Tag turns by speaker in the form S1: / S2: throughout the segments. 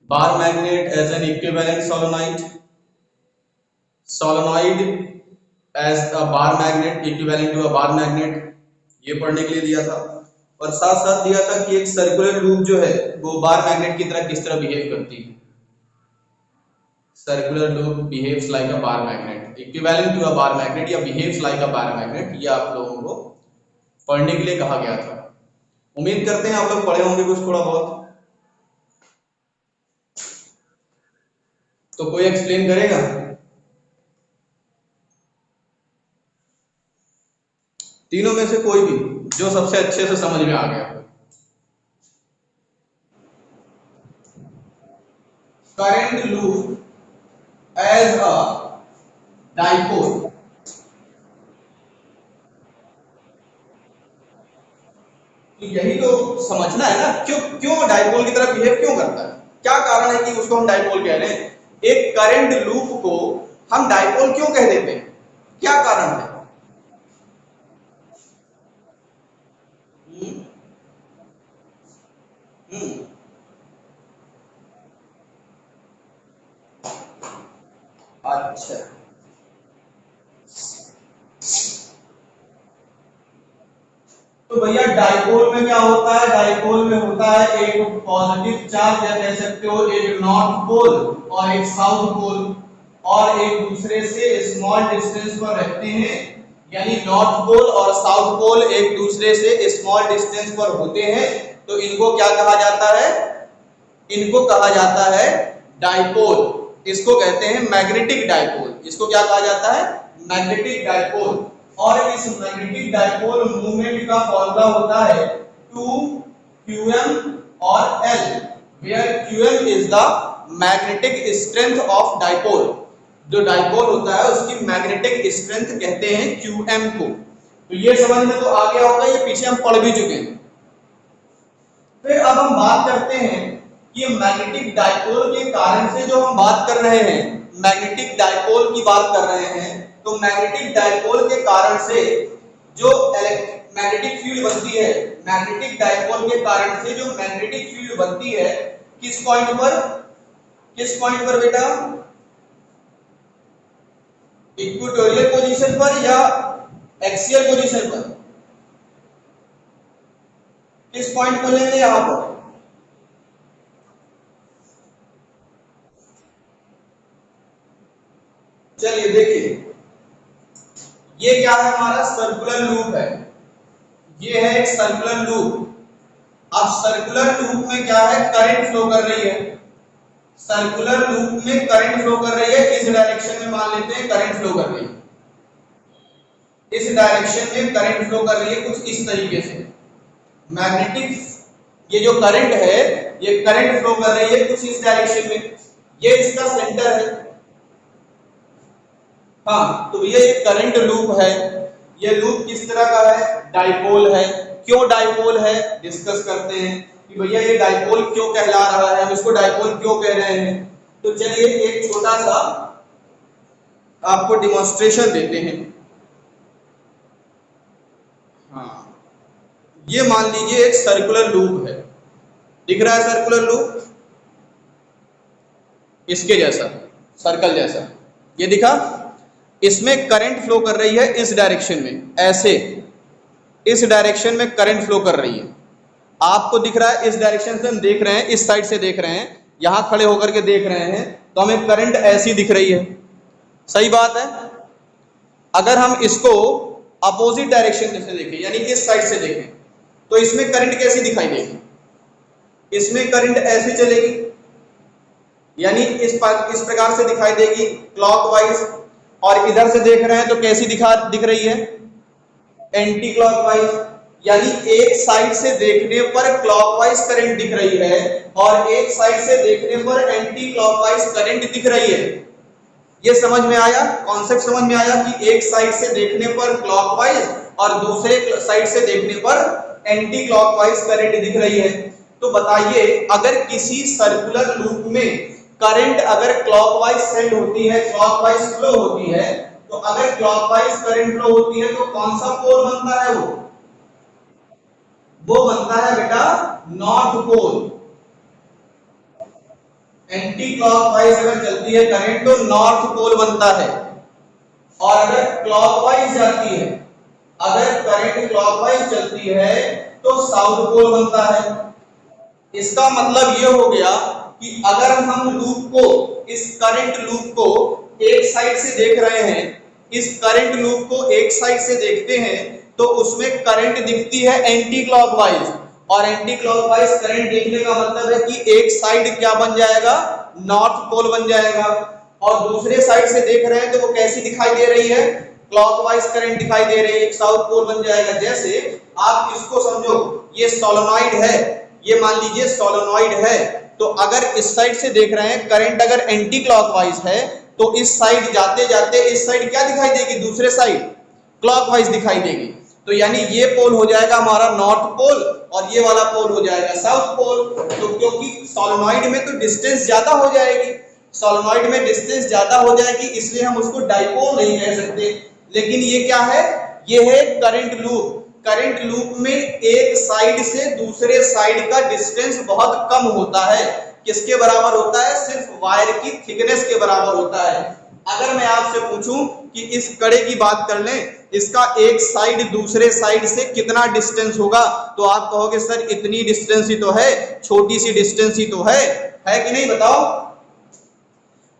S1: bar magnet as an equivalent solenoid, solenoid as a bar magnet equivalent to a bar magnet, ये पढ़ने के लिए दिया था। और साथ साथ दिया था कि एक सर्कुलर लूप जो है वो बार मैग्नेट की तरह किस तरह बिहेव करती है। Circular loop behaves like a bar magnet, equivalent to a bar magnet या behaves like a bar magnet, ये आप लोगों को पढ़ने के लिए कहा गया था। उम्मीद करते हैं आप लोग पढ़े होंगे कुछ थोड़ा बहुत। तो कोई एक्सप्लेन करेगा? तीनों में से कोई भी जो सबसे अच्छे से समझ में आ गया। Current loop as a dipole, तो यही तो समझना है ना, क्यों क्यों डाइपोल की तरह बिहेव क्यों करता है, क्या कारण है कि उसको हम डाइपोल कह रहे हैं। एक करंट लूप को हम डाइपोल क्यों कह देते हैं, क्या कारण है? हम्म, हम्म, अच्छा, तो भैया डाइपोल में क्या होता है, डाइपोल में होता है एक पॉजिटिव चार्ज या कह सकते हो एक नॉर्थ पोल और एक साउथ पोल, और एक दूसरे से स्मॉल डिस्टेंस पर रहते हैं, यानी नॉर्थ पोल और साउथ पोल एक दूसरे से स्मॉल डिस्टेंस पर होते हैं। तो इनको क्या कहा जाता है, इनको कहा जाता है डाइपोल, इसको कहते हैं मैग्नेटिक डाइपोल। इसको क्या कहा जाता है, मैग्नेटिक डाइपोल। और इस मैग्नेटिक डाइपोल मूवमेंट का फॉर्मूला होता है 2qm और L, where qm is the magnetic strength of dipole। जो डाइपोल होता है उसकी मैग्नेटिक स्ट्रेंथ कहते हैं qm को। तो ये समझ में तो आ गया होगा, ये पीछे हम पढ़ भी चुके हैं। फिर अब हम बात करते हैं कि मैग्नेटिक डाइपोल के कारण से जो हम बात कर रहे हैं, मैग्नेटिक डाइपोल की बात कर रहे हैं, तो मैग्नेटिक डाइपोल के कारण से जो मैग्नेटिक फील्ड बनती है, मैग्नेटिक डाइपोल के कारण से जो मैग्नेटिक फील्ड बनती है किस पॉइंट पर, किस पॉइंट पर बेटा, इक्वेटोरियल पोजीशन पर या एक्सियल पोजीशन पर, किस पॉइंट को लेंगे यहां पर? चलिए देखिए, ये क्या है, हमारा सर्कुलर लूप है, ये है एक सर्कुलर लूप। अब सर्कुलर लूप में क्या है, करंट फ्लो कर रही है, सर्कुलर लूप में करंट फ्लो कर रही है, इस डायरेक्शन में मान लेते हैं करंट फ्लो कर रही है, इस डायरेक्शन में करंट फ्लो कर रही है कुछ इस तरीके से। मैग्नेटिक ये जो करंट है ये करंट फ्लो कर रही है कुछ इस डायरेक्शन में, ये इसका सेंटर है। हाँ, तो ये एक करंट लूप है, ये लूप किस तरह का है, डाइपोल है। क्यों डाइपोल है डिस्कस करते हैं कि भैया ये डाइपोल क्यों कहला रहा है, हम इसको डाइपोल क्यों कह रहे हैं। तो चलिए एक छोटा सा आपको डिमॉन्स्ट्रेशन देते हैं। हाँ, ये मान लीजिए एक सर्कुलर लूप है, दिख रहा है सर्कुलर लूप, इसके जैसा, सर्कल जैसा, ये दिखा, इसमें करंट फ्लो कर रही है इस डायरेक्शन में, ऐसे इस डायरेक्शन में करंट फ्लो कर रही है, आपको दिख रहा है, इस डायरेक्शन से हम देख रहे हैं, इस साइड से देख रहे हैं, यहां खड़े होकर के देख रहे हैं, तो हमें करंट ऐसी दिख रही है, सही बात है। अगर हम इसको अपोजिट डायरेक्शन से देखें, यानी इस साइड से देखें, तो इसमें करंट कैसी दिखाई देगी, इसमें करंट ऐसे चलेगी, यानी इस प्रकार से दिखाई देगी क्लॉकवाइज, और इधर से देख रहे हैं तो कैसी दिख रही है, एंटी क्लॉकवाइज, यानी एक साइड से देखने पर क्लॉकवाइज करंट दिख रही है और एक साइड से देखने पर एंटी क्लॉकवाइज करंट दिख रही है। ये समझ में आया, कॉन्सेप्ट समझ में आया कि एक साइड से देखने पर क्लॉकवाइज और दूसरे साइड से देखने पर एंटी क्लॉकवाइज करंट दिख रही है। तो बताइए, अगर किसी सर्कुलर लूप में करंट अगर क्लॉकवाइज सेंड होती है, क्लॉकवाइज फ्लो होती है, तो अगर क्लॉकवाइज करंट फ्लो होती है तो कौन सा पोल बनता है, वो बनता है बेटा नॉर्थ पोल। एंटी क्लॉकवाइज अगर चलती है करंट तो नॉर्थ पोल बनता है, और अगर क्लॉकवाइज जाती है, अगर करंट क्लॉकवाइज चलती है तो साउथ पोल बनता है। इसका मतलब ये हो गया कि अगर हम लूप को, इस करंट लूप को एक साइड से देख रहे हैं, इस करंट लूप को एक साइड से देखते हैं तो उसमें करंट दिखती है एंटी क्लॉकवाइज, और एंटी क्लॉकवाइज करंट देखने का मतलब है कि एक साइड क्या बन जाएगा, नॉर्थ पोल बन जाएगा, और दूसरे साइड से देख रहे हैं तो वो कैसी दिखाई दे रही है, क्लॉकवाइज करंट दिखाई दे रही है, साउथ पोल बन जाएगा। जैसे आप इसको समझो, ये सोलेनॉइड है, ये मान लीजिए सोलेनॉइड है, तो अगर इस साइड से देख रहे हैं करंट अगर एंटी क्लॉकवाइज है तो इस साइड जाते जाते इस साइड क्या दिखाई देगी, दूसरे साइड क्लॉकवाइज दिखाई देगी। तो यानी ये पोल हो जाएगा हमारा नॉर्थ पोल और ये वाला पोल हो जाएगा साउथ पोल। तो क्योंकि सोलेनॉइड में तो डिस्टेंस ज्यादा हो जाएगी, सोलेनॉइड में डिस्टेंस ज्यादा हो जाएगी, इसलिए हम उसको डाइपोल नहीं कह सकते। लेकिन ये क्या है, ये है करंट लूप। करंट लूप में एक साइड से दूसरे साइड का डिस्टेंस बहुत कम होता है। किसके बराबर होता है, सिर्फ वायर की थिकनेस के बराबर होता है। अगर मैं आपसे पूछूं कि इस कड़े की बात कर लें, इसका एक साइड दूसरे साइड से कितना डिस्टेंस होगा, तो आप कहोगे सर इतनी डिस्टेंस ही तो है, छोटी सी डिस्टेंस ही तो है कि नहीं, बताओ।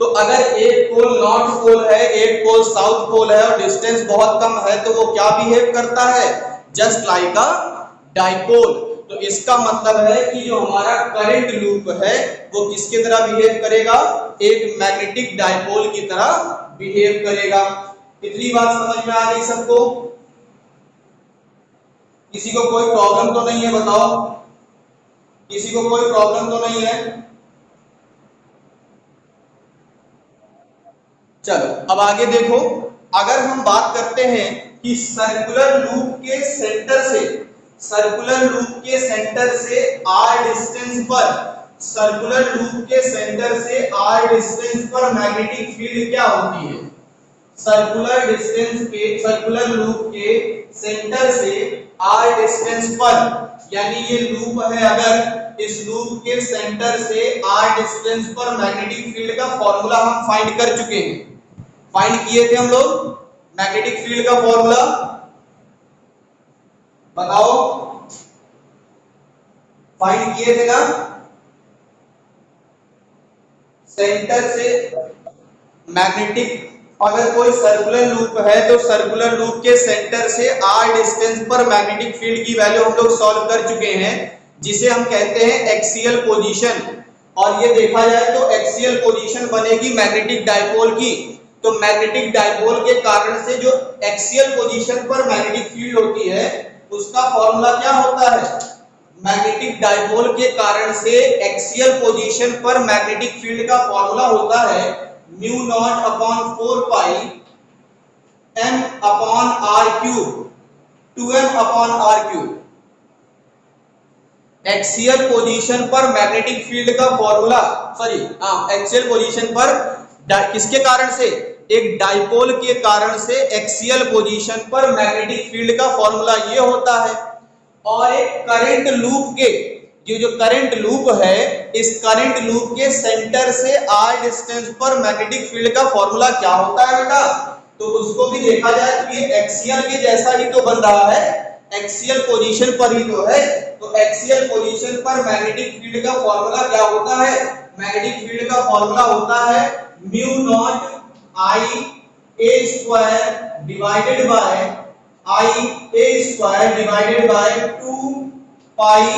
S1: तो अगर एक पोल नॉर्थ पोल है, एक पोल साउथ पोल है और डिस्टेंस बहुत कम है तो वो क्या बिहेव करता है, जस्ट लाइक अ डाइपोल। तो इसका मतलब है कि जो हमारा करंट लूप है वो किसकी तरह बिहेव करेगा, एक मैग्नेटिक डाइपोल की तरह बिहेव करेगा। इतनी बात समझ में आ गई सबको? किसी को कोई प्रॉब्लम तो नहीं है, बताओ, किसी को कोई प्रॉब्लम तो नहीं है? चलो अब आगे देखो, अगर हम बात करते हैं कि सर्कुलर लूप के सेंटर से, सर्कुलर लूप के सेंटर से r डिस्टेंस पर, सर्कुलर लूप के सेंटर से r डिस्टेंस पर मैग्नेटिक फील्ड क्या होती है, सर्कुलर डिस्टेंस के, सर्कुलर लूप के सेंटर से r डिस्टेंस पर, यानी ये लूप है, अगर इस लूप के सेंटर से r डिस्टेंस पर मैग्नेटिक फील्ड का फॉर्मूला हम फाइंड कर चुके हैं, फाइंड किए थे हम लोग मैग्नेटिक फील्ड का फॉर्मूला, बताओ, फाइंड किए थे ना, सेंटर से मैग्नेटिक, अगर कोई सर्कुलर लूप है तो सर्कुलर लूप के सेंटर से r डिस्टेंस पर मैग्नेटिक फील्ड की वैल्यू हम लोग सॉल्व कर चुके हैं, जिसे हम कहते हैं एक्सियल पोजीशन। और ये देखा जाए तो एक्सियल पोजीशन बनेगी मैग्नेटिक डाइपोल की। तो मैग्नेटिक डाइपोल के कारण से जो एक्सियल पोजीशन पर मैग्नेटिक फील्ड होती है उसका फॉर्मूला क्या होता है, मैग्नेटिक डाइपोल के कारण से एक्सियल पोजीशन पर मैग्नेटिक फील्ड का फॉर्मूला होता है म्यू नॉट अपॉन 4 पाई m upon r cube, 2m upon r cube. Axial position पर मैग्नेटिक फील्ड का फॉर्मूला, सॉरी एक्सियल पोजीशन पर किसके कारण से, एक डाइपोल के कारण से एक्सियल पोजीशन पर मैग्नेटिक फील्ड का फॉर्मूला ये होता है। और एक करंट लूप के, ये जो करंट लूप है, इस करंट लूप के सेंटर से r डिस्टेंस पर मैग्नेटिक फील्ड का फॉर्मूला क्या होता है बेटा, तो उसको भी देखा जाए तो ये एक्सियल के जैसा ही तो बन रहा है, एक्सियल पोजीशन पर ही तो है। तो एक्सियल पोजीशन पर मैग्नेटिक फील्ड का फॉर्मूला क्या होता है, मैग्नेटिक फील्ड का फॉर्मूला होता है mu naught I a square divided by I a square divided by 2 pi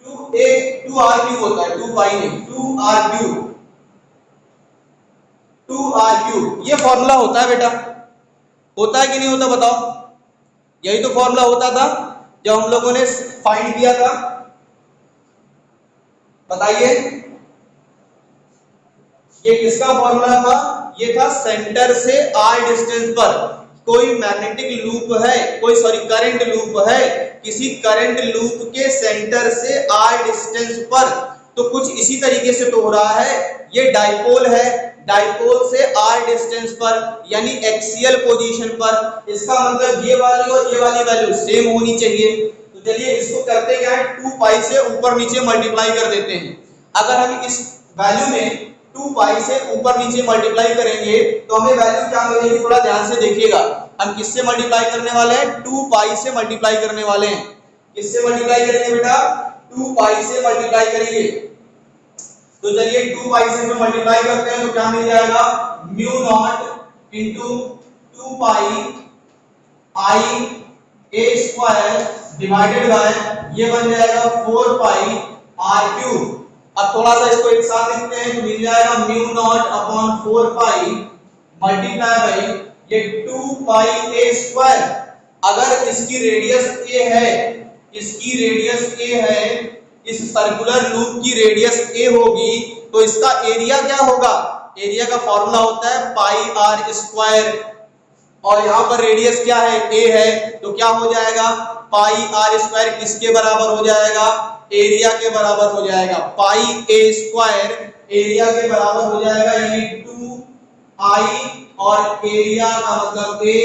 S1: 2 r cube होता है, 2 पाई नहीं, 2 r क्यूब, 2 r क्यूब, ये फॉर्मूला होता है बेटा। होता है कि नहीं होता, बताओ। यही तो फॉर्मूला होता था जब हम लोगों ने फाइंड किया था, बताइए ये किसका फॉर्मूला था, ये था सेंटर से r डिस्टेंस पर कोई मैग्नेटिक लूप है, कोई सॉरी करंट लूप है, किसी करंट लूप के सेंटर से r डिस्टेंस पर, तो कुछ इसी तरीके से तो हो रहा है, ये डाइपोल है, डाइपोल से r डिस्टेंस पर यानी एक्सियल पोजीशन पर, इसका मतलब ये वाली और ये वाली वैल्यू सेम होनी चाहिए। तो चलिए इसको करते क्या है, 2 पाई से ऊपर नीचे मल्टीप्लाई कर देते हैं। अगर हम इस वैल्यू में 2 पाई से ऊपर नीचे मल्टीप्लाई करेंगे तो हमें वैल्यू क्या मिलेगी, थोड़ा ध्यान से देखिएगा। हम किससे मल्टीप्लाई करने वाले हैं, 2 पाई से मल्टीप्लाई करने वाले हैं। किससे मल्टीप्लाई करेंगे बेटा, 2 पाई से मल्टीप्लाई करेंगे। तो चलिए 2 पाई से जो मल्टीप्लाई करते हैं तो क्या मिल जाएगा, mu naught into 2 pi I A square divided by ये बन जाएगा 4 पाई आर क्यूब। अब थोड़ा सा इसको एक साथ लिखते हैं तो मिल जाएगा mu naught upon 4 pi multiply by ये 2 पाई ए स्क्वायर। अगर इसकी रेडियस ए है, इसकी रेडियस ए है, इस सर्कुलर लूप की रेडियस ए होगी तो इसका एरिया क्या होगा, एरिया का फॉर्मूला होता है पाई आर स्क्वायर और यहाँ पर रेडियस क्या है, ए है, तो क्या हो जाएगा पाई आर स्क्वायर किसके बराबर हो जाएगा, एरिया के बराबर हो जाएगा। पाई ए स्क्वायर एरिया के बराबर हो जाएगा, यानी 2 आई और एरिया का मतलब ए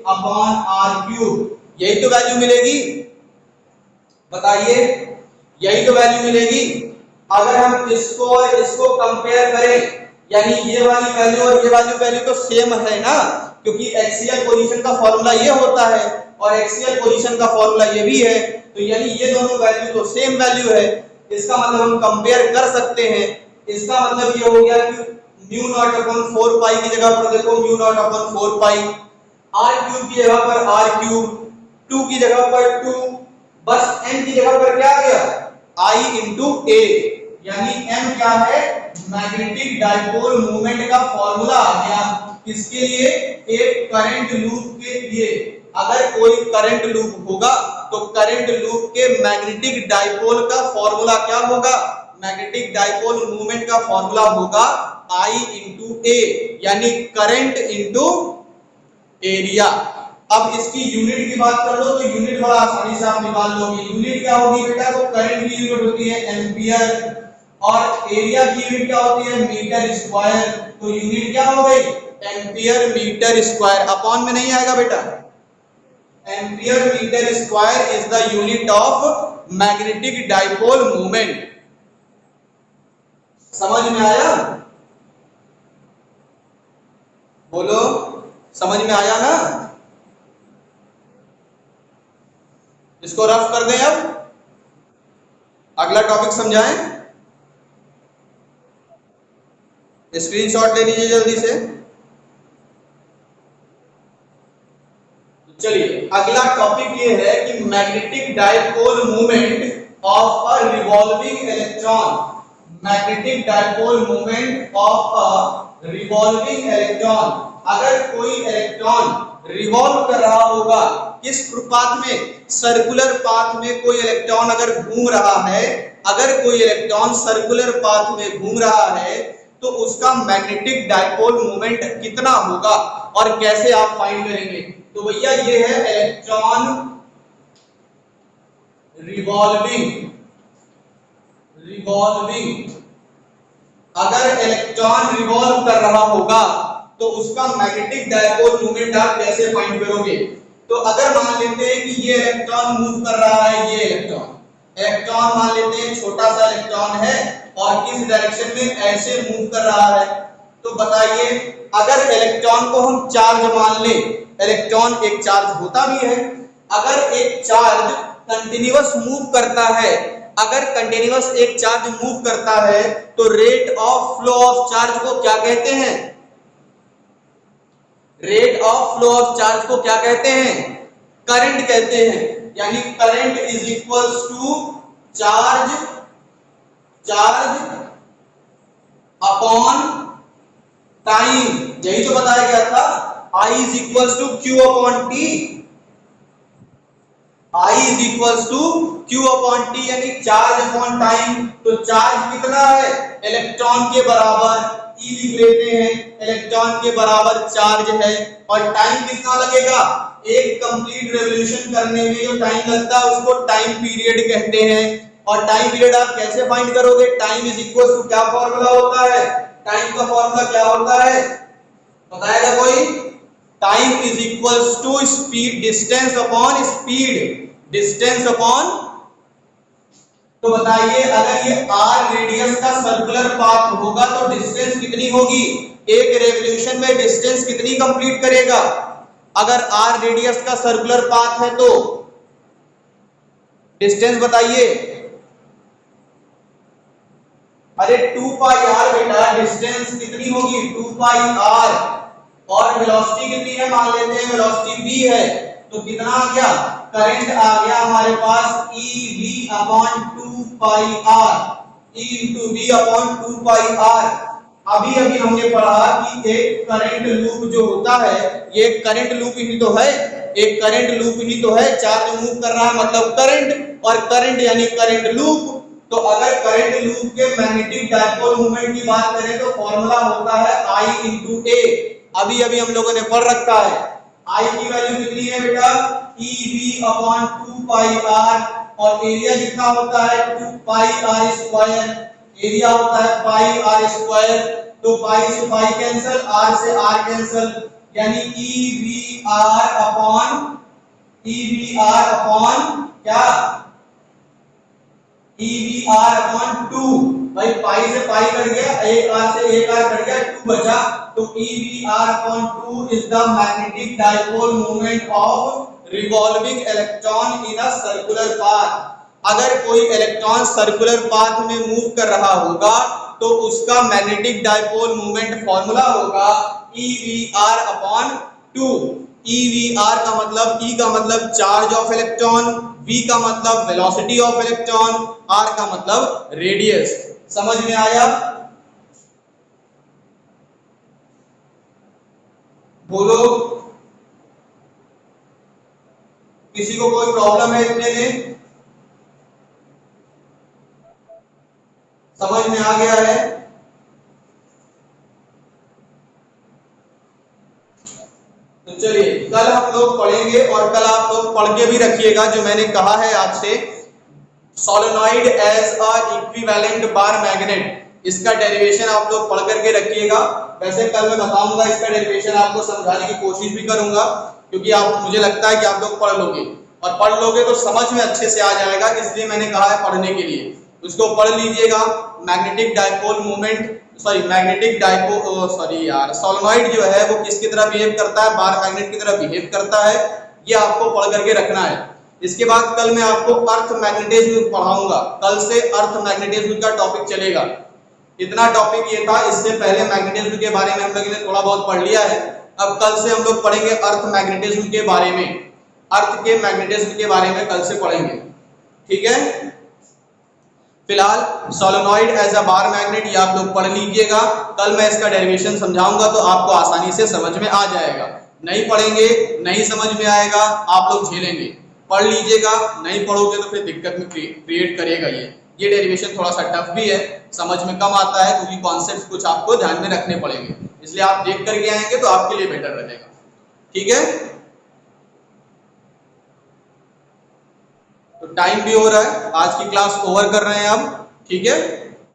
S1: अपॉन आर क्यूब। यही तो वैल्यू मिलेगी, बताइए यही तो वैल्यू मिलेगी। अगर हम इसको और इसको कंपेयर करें, यानी ये वाली वैल्यू और ये वाली वैल्यू तो सेम है ना, क्योंकि एक्सियल पोजीशन का फॉर्मूला ये होता है और एक्सियल पोजीशन का फॉर्मूला ये भी है, तो यानी ये दोनों वैल्यू तो सेम वैल्यू है। इसका मतलब हम कंपेयर कर सकते हैं। इसका मतलब ये हो गया कि म्यू नॉट अपॉन 4 पाई की जगह पर देखो mu naught upon 4 pi, r cube की जगह पर आर क्यूब, 2 की जगह पर 2, बस m की जगह पर क्या आ गया I इंटू ए, यानी m क्या है, मैग्नेटिक डाइपोल मोमेंट का फॉर्मूला आ गया। किसके लिए, एक करंट लूप के लिए। अगर कोई करंट लूप होगा तो करंट लूप के मैग्नेटिक डाइपोल का फॉर्मूला क्या होगा, मैग्नेटिक डाइपोल मोमेंट का फॉर्मूला होगा I इंटू ए, यानी करंट इंटू एरिया। अब इसकी यूनिट की बात कर लो तो यूनिट बड़ा आसानी से आप निकाल लोगे। यूनिट क्या होगी बेटा, तो करंट की यूनिट होती है एम्पियर और एरिया की यूनिट क्या होती है मीटर स्क्वायर। तो यूनिट क्या हो गई, एम्पियर मीटर स्क्वायर। अपॉन में नहीं आएगा बेटा, ampere metre square is the unit of magnetic dipole moment. समझ में आया, बोलो समझ में आया ना। इसको रफ कर दें, अब अगला टॉपिक समझाएं। स्क्रीनशॉट ले लीजिए जल्दी से। चलिए अगला टॉपिक ये है कि magnetic dipole movement of a revolving electron. Magnetic dipole movement of a revolving electron. अगर कोई इलेक्ट्रॉन रिवॉल्व कर रहा होगा किस पाथ में, सर्कुलर पाथ में कोई इलेक्ट्रॉन अगर घूम रहा है, अगर कोई इलेक्ट्रॉन सर्कुलर पाथ में घूम रहा है तो उसका मैग्नेटिक डाइपोल मोमेंट कितना होगा और कैसे आप फाइंड करेंगे। तो भैया ये है इलेक्ट्रॉन रिवॉल्विंग। अगर इलेक्ट्रॉन रिवॉल्व कर रहा होगा तो उसका मैग्नेटिक डाइपोल मोमेंट आप कैसे फाइंड करोगे। तो अगर मान लेते हैं कि ये इलेक्ट्रॉन मूव कर रहा है, ये इलेक्ट्रॉन मान लेते हैं छोटा सा इलेक्ट्रॉन है और किस डायरेक्शन में ऐसे मूव कर रहा है, तो बताइए अगर इलेक्ट्रॉन को हम चार्ज मान लें, इलेक्ट्रॉन एक चार्ज होता भी है, अगर एक चार्ज कंटिन्यूअस मूव करता है, अगर कंटिन्यूअस एक चार्ज मूव करता है तो rate of flow of charge को क्या कहते हैं, rate of flow of charge को क्या कहते हैं, करंट कहते हैं। यानी current is equals to charge upon time. यही तो बताया गया था, I is equals to Q upon T। I is equals to Q upon T, यानी चार्ज अपॉन टाइम। तो चार्ज कितना है, इलेक्ट्रॉन के बराबर, E लिख लेते हैं, इलेक्ट्रॉन के बराबर चार्ज है। और टाइम कितना लगेगा, एक कंप्लीट रेवोल्यूशन करने में जो टाइम लगता है उसको टाइम पीरियड कहते हैं। और टाइम पीरियड आप कैसे फाइंड करोगे, टाइम इज इक्वल टू क्या फॉर्मूला होता है, टाइम का फॉर्मूला क्या होता है बताएगा कोई, time is equals to speed, distance upon speed, distance upon तो बताइए अगर ये r रेडियस का सर्कुलर पाथ होगा तो डिस्टेंस कितनी होगी, एक रेवोल्यूशन में डिस्टेंस कितनी कंप्लीट करेगा, अगर r रेडियस का सर्कुलर पाथ है तो डिस्टेंस बताइए। अरे 2 पाई r बेटा, डिस्टेंस कितनी होगी 2 पाई r, और वेलोसिटी कितनी है मान लेते हैं वेलोसिटी v है, तो कितना आ गया, करंट आ गया हमारे पास ev अपॉन 2 पाई r, e into v upon 2 पाई r। अभी अभी हमने पढ़ा कि एक करंट लूप जो होता है, ये करंट लूप ही तो है, एक करंट लूप ही तो है, चार्ज मूव कर रहा है मतलब करंट, और करंट यानी करंट लूप। तो अगर करंट लूप के मैग्नेटिक डायपोल मोमेंट की बात करें तो फॉर्मूला होता है I into A। अभी अभी हम लोगों ने पढ़ रखा है, I की वैल्यू कितनी है बेटा, EV अपॉन 2 पाई r, और एरिया कितना होता है 2 पाई r स्क्वायर, एरिया होता है पाई r स्क्वायर, तो पाई से पाई कैंसिल, r से r कैंसिल, यानी EVR अपॉन क्या, EVR अपॉन 2, भाई पाई से पाई कट गया, एक r से एक r कट गया, 2 बचा, तो EVR upon 2 is the magnetic dipole moment of revolving electron in a circular path. अगर कोई इलेक्ट्रॉन सर्कुलर पाथ में मूव कर रहा होगा तो उसका मैग्नेटिक डायपोल मोमेंट फॉर्मूला होगा EVR अपॉन 2। EVR का मतलब, E का मतलब चार्ज ऑफ इलेक्ट्रॉन, V का मतलब वेलोसिटी ऑफ इलेक्ट्रॉन, R का मतलब रेडियस। समझ में आया? बोलो, किसी को कोई प्रॉब्लम है इतने में? समझ में आ गया है? तो चलिए कल हम लोग पढ़ेंगे, और कल आप लोग पढ़ के भी रखिएगा जो मैंने कहा है आज से, solenoid as a equivalent bar magnet, इसका डेरिवेशन आप लोग पढ़ करके रखिएगा। वैसे कल मैं बताऊंगा इसका डेरिवेशन, आपको समझाने की कोशिश भी करूंगा, क्योंकि आप, मुझे लगता है कि आप लोग पढ़ लोगे, और पढ़ लोगे तो समझ में अच्छे से आ जाएगा, इसलिए मैंने कहा है पढ़ने के लिए। उसको पढ़ लीजिएगा। मैग्नेटिक डायपोल मोमेंट, सोलेनॉइड जो है वो किसकी तरह बिहेव करता है, बार मैग्नेट की तरह बिहेव करता है, ये आपको पढ़ करके रखना है। इसके बाद कल मैं आपको अर्थ मैग्नेटिज्म पढ़ाऊंगा, कल से अर्थ मैग्नेटिज्म का टॉपिक चलेगा। इतना टॉपिक ये था, इससे पहले मैग्नेटिज्म के बारे में हम लोगों ने थोड़ा बहुत पढ़ लिया है। अब कल से हम लोग पढ़ेंगे अर्थ मैग्नेटिज्म के बारे में, अर्थ के मैग्नेटिज्म के बारे में कल से पढ़ेंगे, ठीक है? फिलहाल solenoid as a bar magnet ये आप लोग पढ़ लीजिएगा, कल मैं इसका डेरिवेशन समझाऊंगा तो आपको आसानी से समझ में आ जाएगा। नहीं पढ़ेंगे, नहीं समझ में आएगा, आप लोग झेलेंगे। पढ़ लीजिएगा, नहीं पढ़ोगे तो फिर दिक्कत में क्रिएट करेगा। ये डेरिवेशन थोड़ा सा टफ भी है, समझ में कम आता है, क्योंकि कॉन्सेप्ट्स कुछ आपको ध्यान में रखने पड़ेंगे, इसलिए आप देख करके आएंगे तो आपके लिए बेटर रहेगा, ठीक है? तो टाइम भी हो रहा है, आज की क्लास ओवर कर रहे हैं अब, ठीक है?